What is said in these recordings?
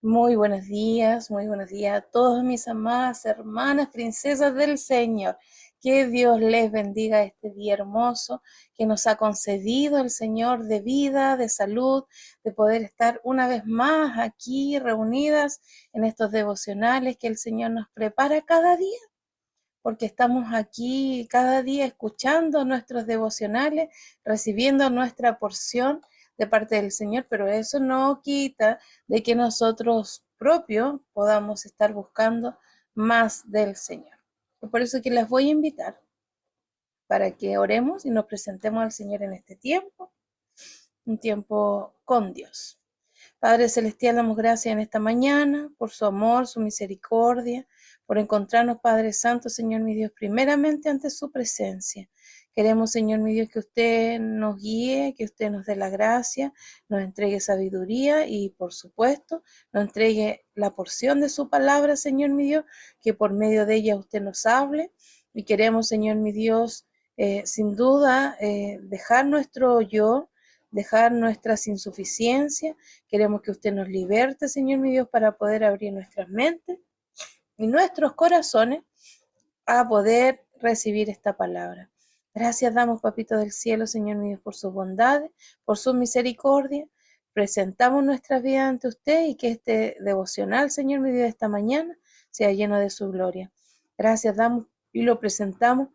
Muy buenos días a todas mis amadas hermanas, princesas del Señor. Que Dios les bendiga este día hermoso que nos ha concedido el Señor de vida, de salud, de poder estar una vez más aquí reunidas en estos devocionales que el Señor nos prepara cada día, porque estamos aquí cada día escuchando nuestros devocionales, recibiendo nuestra porción de parte del Señor, pero eso no quita de que nosotros propios podamos estar buscando más del Señor. Por eso que les voy a invitar para que oremos y nos presentemos al Señor en este tiempo, un tiempo con Dios. Padre Celestial, damos gracias en esta mañana por su amor, su misericordia, por encontrarnos, Padre Santo, Señor mi Dios, primeramente ante su presencia. Queremos, Señor mi Dios, que usted nos guíe, que usted nos dé la gracia, nos entregue sabiduría y, por supuesto, nos entregue la porción de su palabra, Señor mi Dios, que por medio de ella usted nos hable. Y queremos, Señor mi Dios, sin duda, dejar nuestro yo, dejar nuestras insuficiencias. Queremos que usted nos liberte, Señor mi Dios, para poder abrir nuestras mentes y nuestros corazones a poder recibir esta palabra. Gracias damos, Papito del cielo, Señor mi Dios, por sus bondades, por su misericordia. Presentamos nuestras vidas ante usted y que este devocional, Señor mi Dios, de esta mañana sea lleno de su gloria. Gracias damos y lo presentamos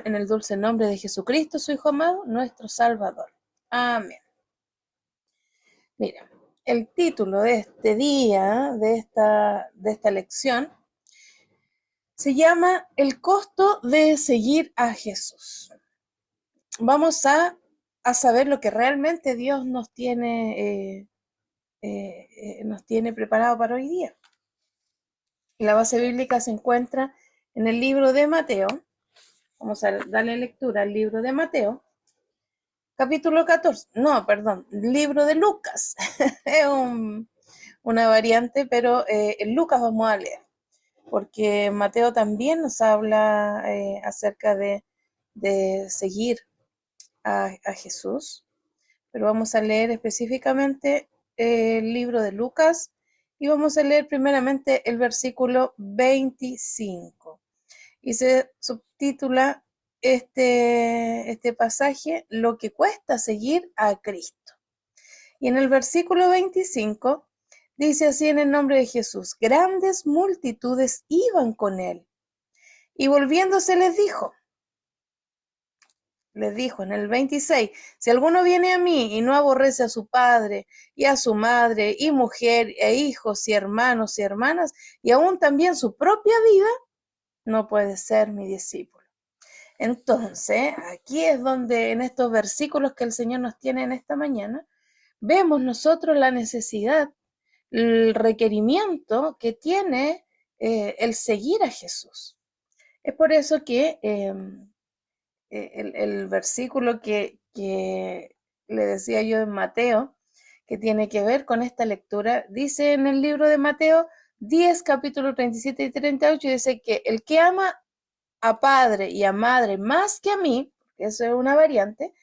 en el dulce nombre de Jesucristo, su Hijo amado, nuestro Salvador. Amén. Mira, el título de este día, de esta lección, se llama El costo de seguir a Jesús. Vamos a saber lo que realmente Dios nos tiene preparado para hoy día. La base bíblica se encuentra en el libro de Mateo. Vamos a darle lectura al libro de Mateo, capítulo 14. No, perdón, libro de Lucas. Es una variante, pero en Lucas vamos a leer, porque Mateo también nos habla acerca de seguir a Jesús, pero vamos a leer específicamente el libro de Lucas y vamos a leer primeramente el versículo 25 y se subtitula este pasaje, Lo que cuesta seguir a Cristo. Y en el versículo 25 dice así en el nombre de Jesús: grandes multitudes iban con él. Y volviéndose les dijo en el 26, si alguno viene a mí y no aborrece a su padre y a su madre y mujer e hijos y hermanos y hermanas y aún también su propia vida, no puede ser mi discípulo. Entonces, aquí es donde en estos versículos que el Señor nos tiene en esta mañana, vemos nosotros la necesidad, el requerimiento que tiene el seguir a Jesús. Es por eso que el versículo que le decía yo en Mateo, que tiene que ver con esta lectura, dice en el libro de Mateo 10, capítulo 37 y 38, dice que el que ama a padre y a madre más que a mí, porque eso es una variante,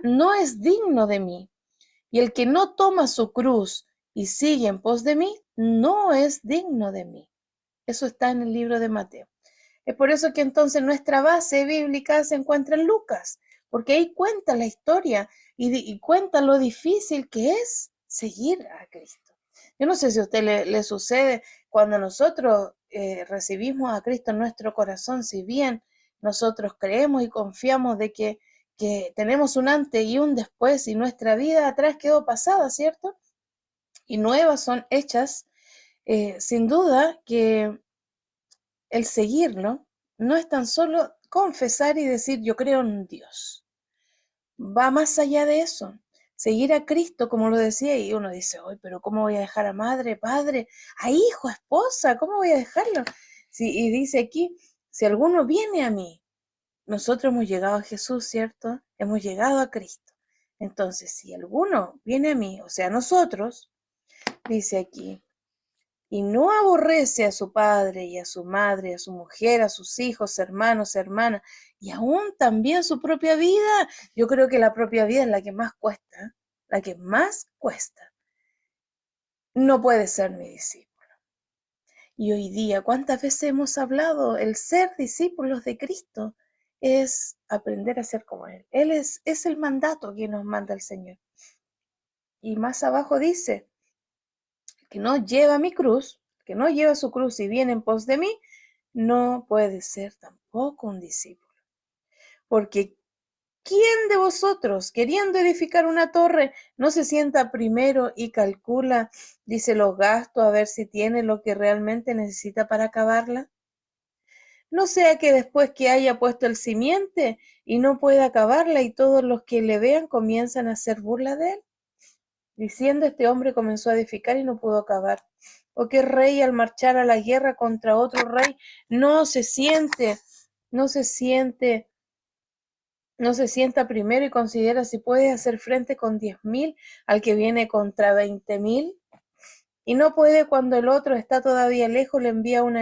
no es digno de mí. Y el que no toma su cruz y sigue en pos de mí, no es digno de mí. Eso está en el libro de Mateo. Es por eso que entonces nuestra base bíblica se encuentra en Lucas, porque ahí cuenta la historia y cuenta lo difícil que es seguir a Cristo. Yo no sé si a usted le sucede cuando nosotros recibimos a Cristo en nuestro corazón, si bien nosotros creemos y confiamos de que tenemos un antes y un después y nuestra vida atrás quedó pasada, ¿cierto? Y nuevas son hechas, sin duda que el seguirlo no es tan solo confesar y decir yo creo en Dios. Va más allá de eso. Seguir a Cristo, como lo decía, y uno dice, hoy, pero ¿cómo voy a dejar a madre, padre, a hijo, a esposa? ¿Cómo voy a dejarlo? Sí, y dice aquí, si alguno viene a mí, nosotros hemos llegado a Jesús, ¿cierto? Hemos llegado a Cristo. Entonces, si alguno viene a mí, o sea, nosotros, dice aquí, y no aborrece a su padre y a su madre, a su mujer, a sus hijos, hermanos, hermanas, y aún también su propia vida, yo creo que la propia vida es la que más cuesta, la que más cuesta. no puede ser mi discípulo. Y hoy día, ¿cuántas veces hemos hablado? El ser discípulos de Cristo es aprender a ser como Él. Él es el mandato que nos manda el Señor. Y más abajo dice, que no lleva mi cruz, que no lleva su cruz y viene en pos de mí, no puede ser tampoco un discípulo. Porque ¿quién de vosotros, queriendo edificar una torre, no se sienta primero y calcula, dice, los gastos, a ver si tiene lo que realmente necesita para acabarla? No sea que después que haya puesto el simiente y no pueda acabarla y todos los que le vean comienzan a hacer burla de él. Diciendo, este hombre comenzó a edificar y no pudo acabar. O qué rey al marchar a la guerra contra otro rey no se sienta primero y considera si puede hacer frente con 10.000 al que viene contra 20.000. Y no puede cuando el otro está todavía lejos, le envía una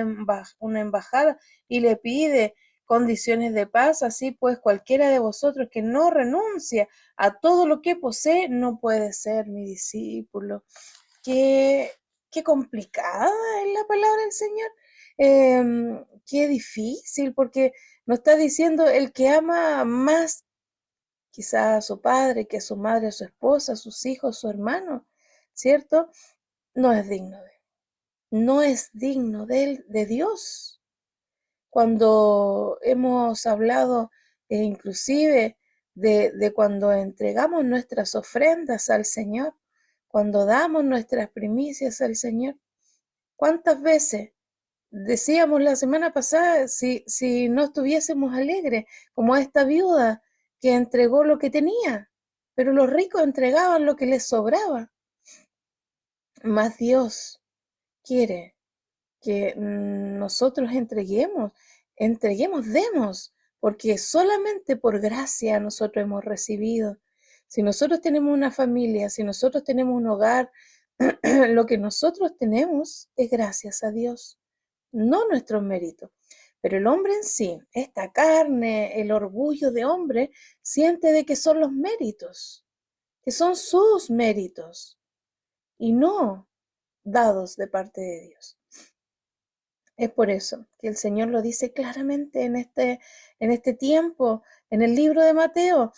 embajada y le pide condiciones de paz. Así pues, cualquiera de vosotros que no renuncia a todo lo que posee, no puede ser mi discípulo. Qué complicada es la palabra del Señor. Qué difícil, porque nos está diciendo el que ama más quizás a su padre, que a su madre, a su esposa, a sus hijos, a su hermano, ¿cierto? No es digno de él. No es digno de él, de Dios. Cuando hemos hablado inclusive de cuando entregamos nuestras ofrendas al Señor, cuando damos nuestras primicias al Señor, ¿cuántas veces decíamos la semana pasada si no estuviésemos alegres, como esta viuda que entregó lo que tenía? Pero los ricos entregaban lo que les sobraba. Mas Dios quiere que nosotros demos, porque solamente por gracia nosotros hemos recibido. Si nosotros tenemos una familia, si nosotros tenemos un hogar, lo que nosotros tenemos es gracias a Dios, no nuestros méritos. Pero el hombre en sí, esta carne, el orgullo de hombre, siente de que son los méritos, que son sus méritos y no dados de parte de Dios. Es por eso que el Señor lo dice claramente en este tiempo, en el libro de Mateo.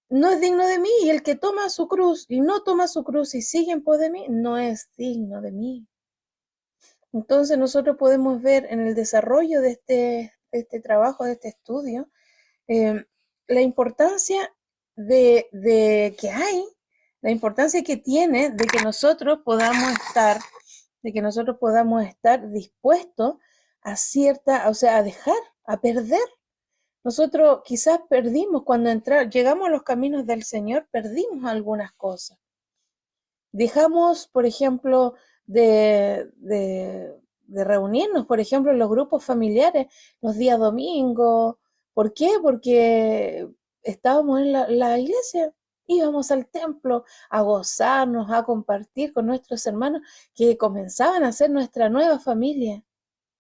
No es digno de mí, y el que toma su cruz y no toma su cruz y sigue en pos de mí, no es digno de mí. Entonces nosotros podemos ver en el desarrollo de este trabajo, de este estudio, la importancia la importancia que tiene de que nosotros podamos estar dispuestos a dejar, a perder. Nosotros quizás perdimos cuando llegamos a los caminos del Señor, perdimos algunas cosas. Dejamos, por ejemplo, de reunirnos, por ejemplo, en los grupos familiares los días domingos. ¿Por qué? Porque estábamos en la iglesia, íbamos al templo a gozarnos, a compartir con nuestros hermanos que comenzaban a ser nuestra nueva familia,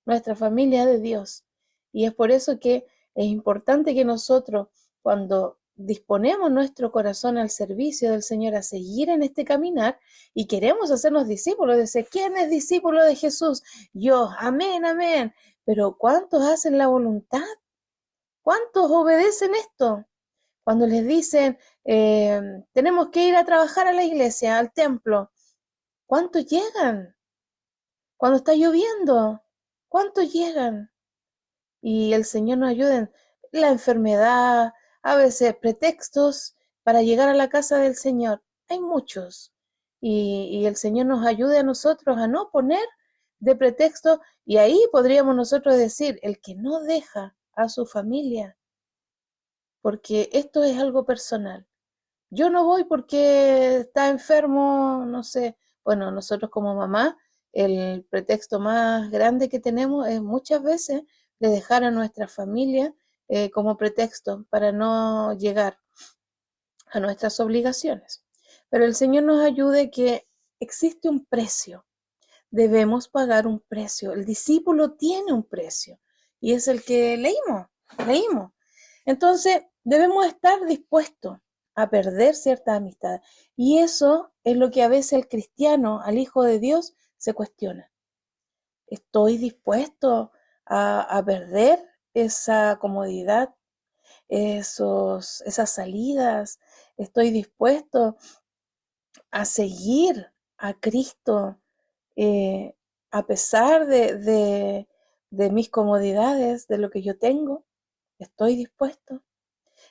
nuestra familia de Dios. Y es por eso que es importante que nosotros, cuando disponemos nuestro corazón al servicio del Señor, a seguir en este caminar y queremos hacernos discípulos, dice, ¿quién es discípulo de Jesús? Yo, amén, amén. Pero ¿cuántos hacen la voluntad? ¿Cuántos obedecen esto? Cuando les dicen, tenemos que ir a trabajar a la iglesia, al templo, ¿cuántos llegan? Cuando está lloviendo, ¿cuántos llegan? Y el Señor nos ayude en la enfermedad, a veces pretextos para llegar a la casa del Señor. Hay muchos. Y el Señor nos ayude a nosotros a no poner de pretexto, y ahí podríamos nosotros decir, el que no deja a su familia, porque esto es algo personal. Yo no voy porque está enfermo, no sé. Bueno, nosotros como mamá, el pretexto más grande que tenemos es muchas veces de dejar a nuestra familia como pretexto para no llegar a nuestras obligaciones. Pero el Señor nos ayude que existe un precio. Debemos pagar un precio. El discípulo tiene un precio y es el que leímos. Entonces, debemos estar dispuestos a perder ciertas amistades. Y eso es lo que a veces el cristiano, al Hijo de Dios, se cuestiona. ¿Estoy dispuesto a perder esa comodidad, esas salidas? ¿Estoy dispuesto a seguir a Cristo eh, a pesar de mis comodidades, de lo que yo tengo? ¿Estoy dispuesto?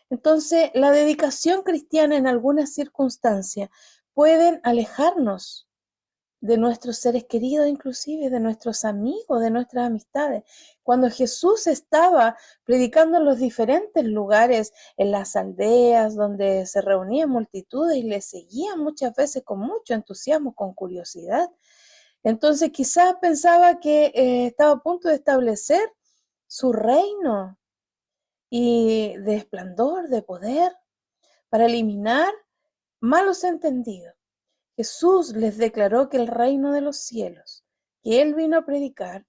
Entonces, la dedicación cristiana en algunas circunstancias pueden alejarnos de nuestros seres queridos, inclusive de nuestros amigos, de nuestras amistades. Cuando Jesús estaba predicando en los diferentes lugares, en las aldeas donde se reunían multitudes y le seguían muchas veces con mucho entusiasmo, con curiosidad, entonces quizás pensaba que estaba a punto de establecer su reino y de esplendor, de poder, para eliminar malos entendidos. Jesús les declaró que el reino de los cielos, que Él vino a predicar,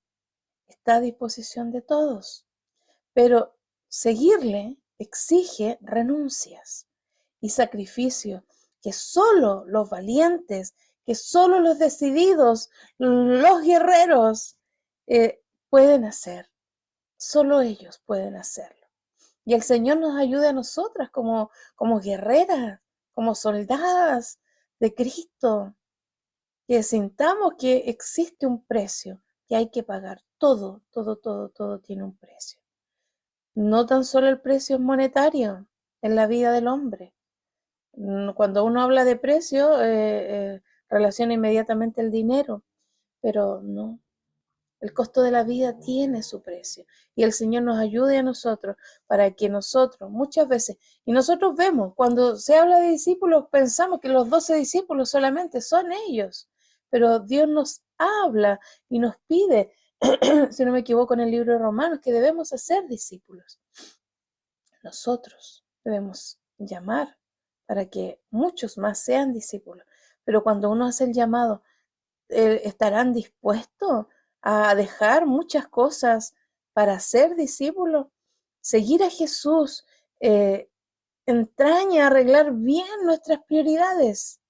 está a disposición de todos, pero seguirle exige renuncias y sacrificio que solo los valientes, que solo los decididos, los guerreros pueden hacer. Solo ellos pueden hacerlo. Y el Señor nos ayude a nosotras como guerreras, como soldadas de Cristo, que sintamos que existe un precio que hay que pagar. Todo, todo, todo, todo tiene un precio. No tan solo el precio es monetario en la vida del hombre. Cuando uno habla de precio, relaciona inmediatamente el dinero, pero no. El costo de la vida tiene su precio y el Señor nos ayude a nosotros para que nosotros muchas veces, y nosotros vemos, cuando se habla de discípulos, pensamos que los 12 discípulos solamente son ellos, pero Dios nos habla y nos pide, si no me equivoco, en el libro de Romanos, que debemos hacer discípulos. Nosotros debemos llamar para que muchos más sean discípulos, pero cuando uno hace el llamado, ¿estarán dispuestos a dejar muchas cosas para ser discípulos? Seguir a Jesús entraña arreglar bien nuestras prioridades.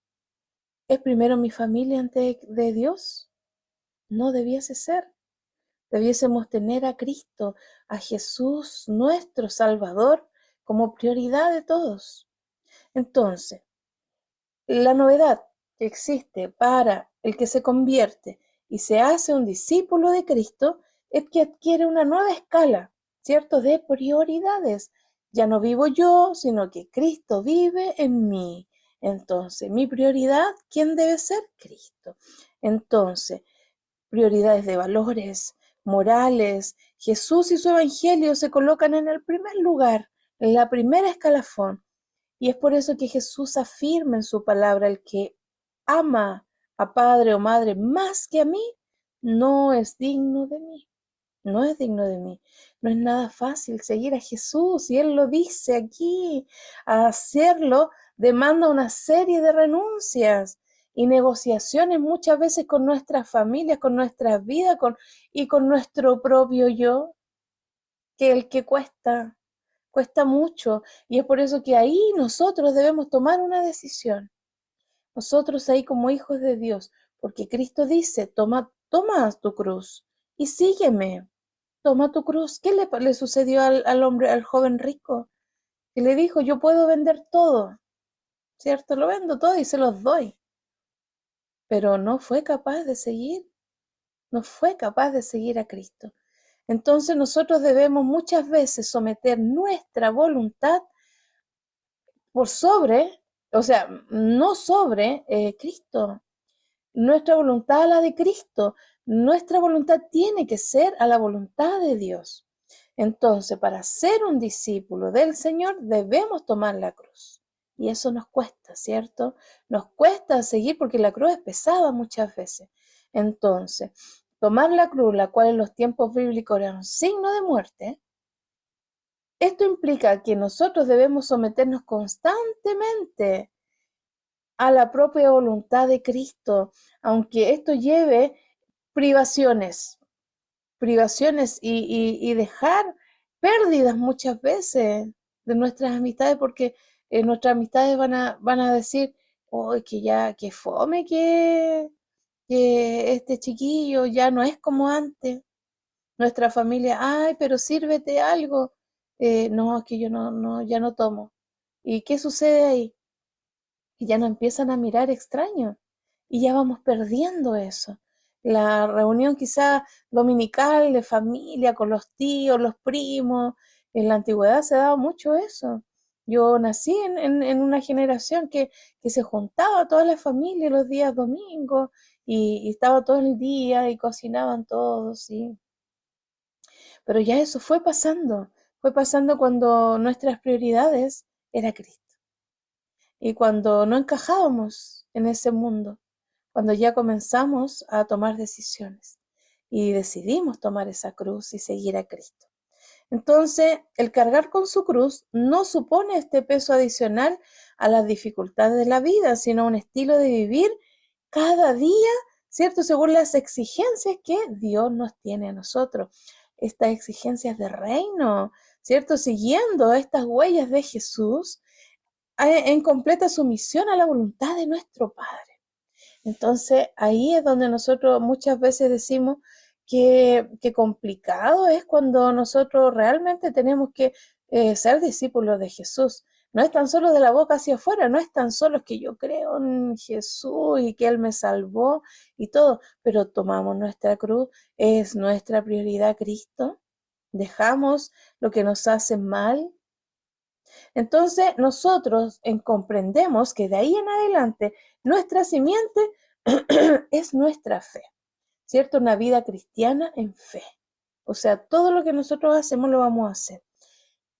¿Es primero mi familia antes de Dios? No debiese ser. Debiésemos tener a Cristo, a Jesús, nuestro Salvador, como prioridad de todos. Entonces, la novedad que existe para el que se convierte y se hace un discípulo de Cristo es que adquiere una nueva escala, ¿cierto? De prioridades. Ya no vivo yo, sino que Cristo vive en mí. Entonces, mi prioridad, ¿quién debe ser? Cristo. Entonces, prioridades de valores, morales. Jesús y su evangelio se colocan en el primer lugar, en la primera escalafón. Y es por eso que Jesús afirma en su palabra: el que ama a padre o madre más que a mí, no es digno de mí. No es digno de mí. No es nada fácil seguir a Jesús, y Él lo dice aquí. Hacerlo demanda una serie de renuncias y negociaciones muchas veces con nuestras familias, con nuestras vidas y con nuestro propio yo, que el que cuesta mucho. Y es por eso que ahí nosotros debemos tomar una decisión. Nosotros ahí como hijos de Dios, porque Cristo dice: toma tu cruz y sígueme. Toma tu cruz. ¿Qué le sucedió al hombre, al joven rico? Que le dijo: yo puedo vender todo, ¿cierto? Lo vendo todo y se los doy. Pero no fue capaz de seguir, no fue capaz de seguir a Cristo. Entonces nosotros debemos muchas veces someter nuestra voluntad por sobre, o sea, no sobre Cristo. Nuestra voluntad a la de Cristo. Nuestra voluntad tiene que ser a la voluntad de Dios. Entonces, para ser un discípulo del Señor, debemos tomar la cruz. Y eso nos cuesta, ¿cierto? Nos cuesta seguir porque la cruz es pesada muchas veces. Entonces, tomar la cruz, la cual en los tiempos bíblicos era un signo de muerte, esto implica que nosotros debemos someternos constantemente a la propia voluntad de Cristo, aunque esto lleve privaciones, y dejar pérdidas muchas veces de nuestras amistades, porque nuestras amistades van a decir, oh, que ya, que fome que este chiquillo ya no es como antes. Nuestra familia, ay, pero sírvete algo. No, es que yo ya no tomo. ¿Y qué sucede ahí? Y ya nos empiezan a mirar extraño y ya vamos perdiendo eso. La reunión quizá dominical de familia con los tíos, los primos, en la antigüedad se daba mucho eso. Yo nací en una generación que se juntaba toda la familia los días domingos y estaba todo el día y cocinaban todos, sí. Pero ya eso fue pasando cuando nuestras prioridades era Cristo y cuando no encajábamos en ese mundo, cuando ya comenzamos a tomar decisiones y decidimos tomar esa cruz y seguir a Cristo. Entonces, el cargar con su cruz no supone este peso adicional a las dificultades de la vida, sino un estilo de vivir cada día, ¿cierto? Según las exigencias que Dios nos tiene a nosotros. Estas exigencias de reino, ¿cierto? Siguiendo estas huellas de Jesús en completa sumisión a la voluntad de nuestro Padre. Entonces, ahí es donde nosotros muchas veces decimos que complicado es cuando nosotros realmente tenemos que ser discípulos de Jesús. No es tan solo de la boca hacia afuera, no es tan solo que yo creo en Jesús y que Él me salvó y todo, pero tomamos nuestra cruz, es nuestra prioridad Cristo, dejamos lo que nos hace mal. Entonces, nosotros comprendemos que de ahí en adelante nuestra simiente es nuestra fe, ¿cierto? Una vida cristiana en fe. O sea, todo lo que nosotros hacemos lo vamos a hacer.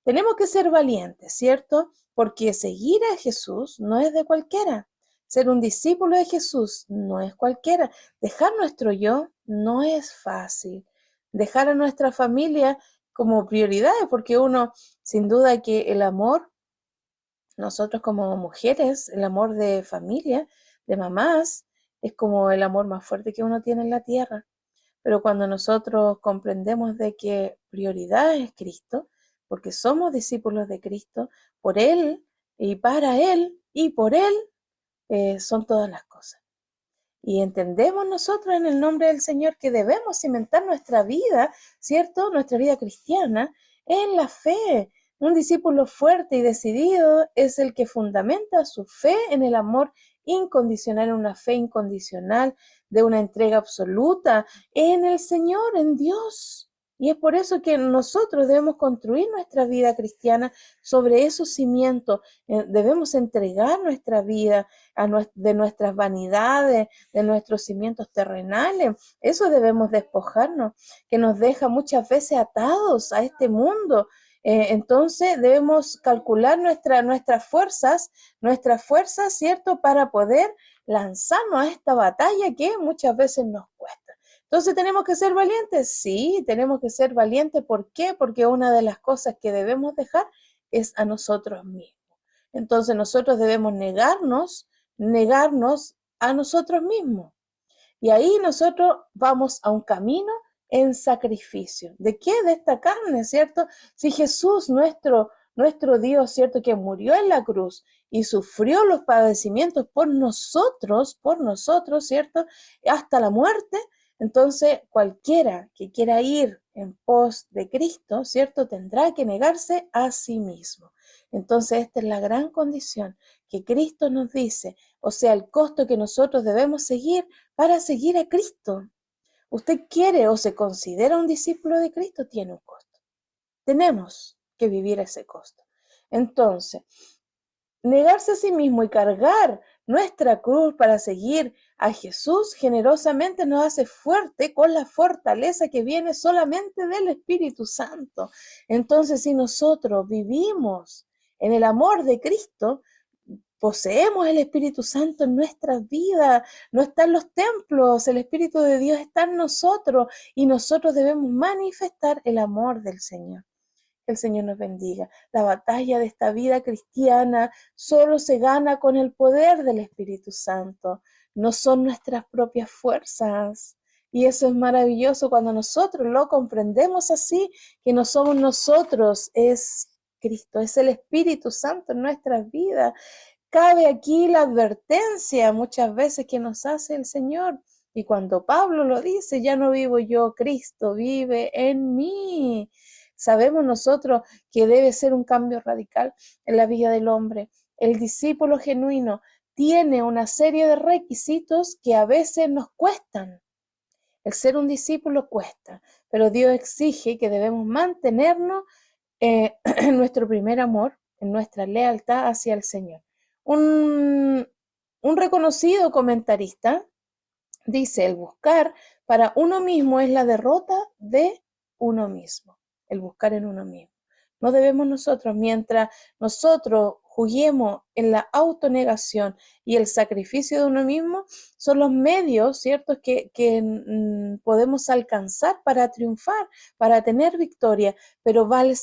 Tenemos que ser valientes, ¿cierto? Porque seguir a Jesús no es de cualquiera. Ser un discípulo de Jesús no es cualquiera. Dejar nuestro yo no es fácil. Dejar a nuestra familia como prioridad, porque uno, sin duda que el amor, nosotros como mujeres, el amor de familia, de mamás, es como el amor más fuerte que uno tiene en la tierra. Pero cuando nosotros comprendemos de que prioridad es Cristo, porque somos discípulos de Cristo, por Él y para Él y por Él, son todas las cosas. Y entendemos nosotros en el nombre del Señor que debemos cimentar nuestra vida, ¿cierto? Nuestra vida cristiana en la fe. Un discípulo fuerte y decidido es el que fundamenta su fe en el amor incondicional, en una fe incondicional, de una entrega absoluta en el Señor, en Dios. Y es por eso que nosotros debemos construir nuestra vida cristiana sobre esos cimientos. Debemos entregar nuestra vida de nuestras vanidades, de nuestros cimientos terrenales. Eso debemos despojarnos, que nos deja muchas veces atados a este mundo. Entonces debemos calcular nuestras fuerzas, ¿cierto? Para poder lanzarnos a esta batalla que muchas veces nos cuesta. Entonces, ¿tenemos que ser valientes? Sí, tenemos que ser valientes. ¿Por qué? Porque una de las cosas que debemos dejar es a nosotros mismos. Entonces, nosotros debemos negarnos a nosotros mismos. Y ahí nosotros vamos a un camino en sacrificio. ¿De qué? De esta carne, ¿cierto? Si Jesús, nuestro Dios, ¿cierto? Que murió en la cruz y sufrió los padecimientos por nosotros, ¿cierto? Hasta la muerte. Entonces, cualquiera que quiera ir en pos de Cristo, ¿cierto? Tendrá que negarse a sí mismo. Entonces, esta es la gran condición que Cristo nos dice, o sea, el costo que nosotros debemos seguir para seguir a Cristo. Usted quiere o se considera un discípulo de Cristo, tiene un costo. Tenemos que vivir ese costo. Entonces, negarse a sí mismo y cargar nuestra cruz para seguir a Jesús generosamente nos hace fuerte con la fortaleza que viene solamente del Espíritu Santo. Entonces, si nosotros vivimos en el amor de Cristo, poseemos el Espíritu Santo en nuestras vidas, no está en los templos, el Espíritu de Dios está en nosotros y nosotros debemos manifestar el amor del Señor. Que el Señor nos bendiga. La batalla de esta vida cristiana solo se gana con el poder del Espíritu Santo, no son nuestras propias fuerzas. Y eso es maravilloso cuando nosotros lo comprendemos así, que no somos nosotros, es Cristo, es el Espíritu Santo en nuestras vidas. Cabe aquí la advertencia muchas veces que nos hace el Señor. Y cuando Pablo lo dice, ya no vivo yo, Cristo vive en mí. Sabemos nosotros que debe ser un cambio radical en la vida del hombre. El discípulo genuino tiene una serie de requisitos que a veces nos cuestan. El ser un discípulo cuesta, pero Dios exige que debemos mantenernos en nuestro primer amor, en nuestra lealtad hacia el Señor. Un, un reconocido comentarista dice, el buscar para uno mismo es la derrota de uno mismo, el buscar en uno mismo. No debemos nosotros, mientras nosotros juguemos en la autonegación y el sacrificio de uno mismo, son los medios, ¿cierto?, que podemos alcanzar para triunfar, para tener victoria, pero vale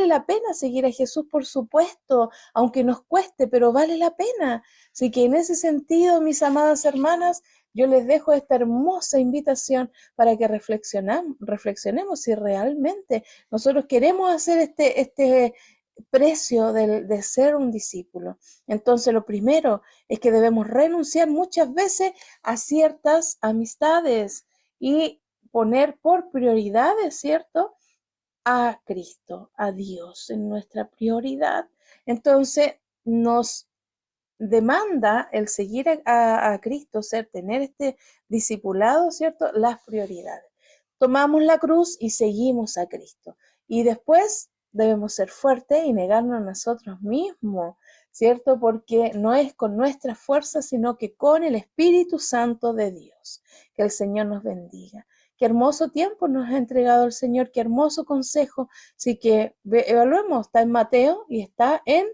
la pena seguir a Jesús, por supuesto, aunque nos cueste, pero vale la pena. Así que en ese sentido, mis amadas hermanas, yo les dejo esta hermosa invitación para que reflexionemos si realmente nosotros queremos hacer este precio de ser un discípulo. Entonces, lo primero es que debemos renunciar muchas veces a ciertas amistades y poner por prioridades, ¿cierto?, a Cristo, a Dios en nuestra prioridad. Entonces, nos demanda el seguir a Cristo, tener este discipulado, ¿cierto?, las prioridades. Tomamos la cruz y seguimos a Cristo. Y después debemos ser fuertes y negarnos a nosotros mismos, ¿cierto? Porque no es con nuestra fuerza, sino que con el Espíritu Santo de Dios. Que el Señor nos bendiga. Qué hermoso tiempo nos ha entregado el Señor, qué hermoso consejo. Así que evaluemos, está en Mateo y está en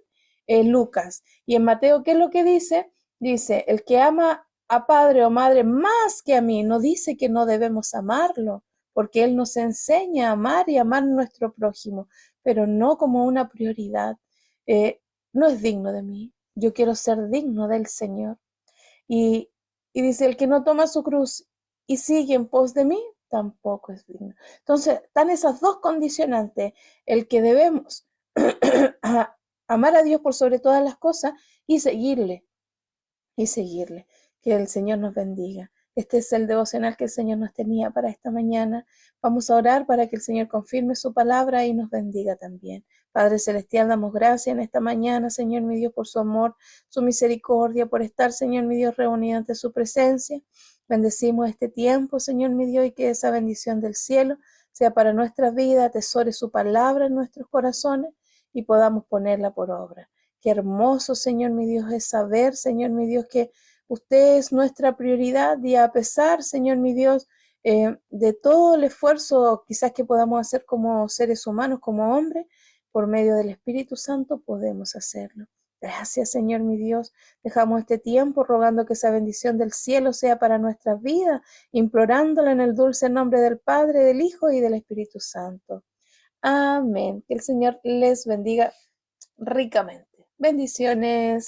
Lucas. Y en Mateo, ¿qué es lo que dice? Dice, el que ama a padre o madre más que a mí, no dice que no debemos amarlo, porque Él nos enseña a amar y amar a nuestro prójimo, pero no como una prioridad. No es digno de mí. Yo quiero ser digno del Señor. Y, y dice, el que no toma su cruz y sigue en pos de mí, tampoco es digno. Entonces, están esas dos condicionantes, el que debemos amar a Dios por sobre todas las cosas y seguirle, y seguirle. Que el Señor nos bendiga. Este es el devocional que el Señor nos tenía para esta mañana. Vamos a orar para que el Señor confirme su palabra y nos bendiga también. Padre Celestial, damos gracias en esta mañana, Señor mi Dios, por su amor, su misericordia, por estar, Señor mi Dios, reunido ante su presencia. Bendecimos este tiempo, Señor mi Dios, y que esa bendición del cielo sea para nuestra vida, atesore su palabra en nuestros corazones y podamos ponerla por obra. Qué hermoso, Señor mi Dios, es saber, Señor mi Dios, que usted es nuestra prioridad y a pesar, Señor mi Dios, de todo el esfuerzo quizás que podamos hacer como seres humanos, como hombres, por medio del Espíritu Santo podemos hacerlo. Gracias, Señor mi Dios. Dejamos este tiempo rogando que esa bendición del cielo sea para nuestras vidas, implorándola en el dulce nombre del Padre, del Hijo y del Espíritu Santo. Amén. Que el Señor les bendiga ricamente. Bendiciones.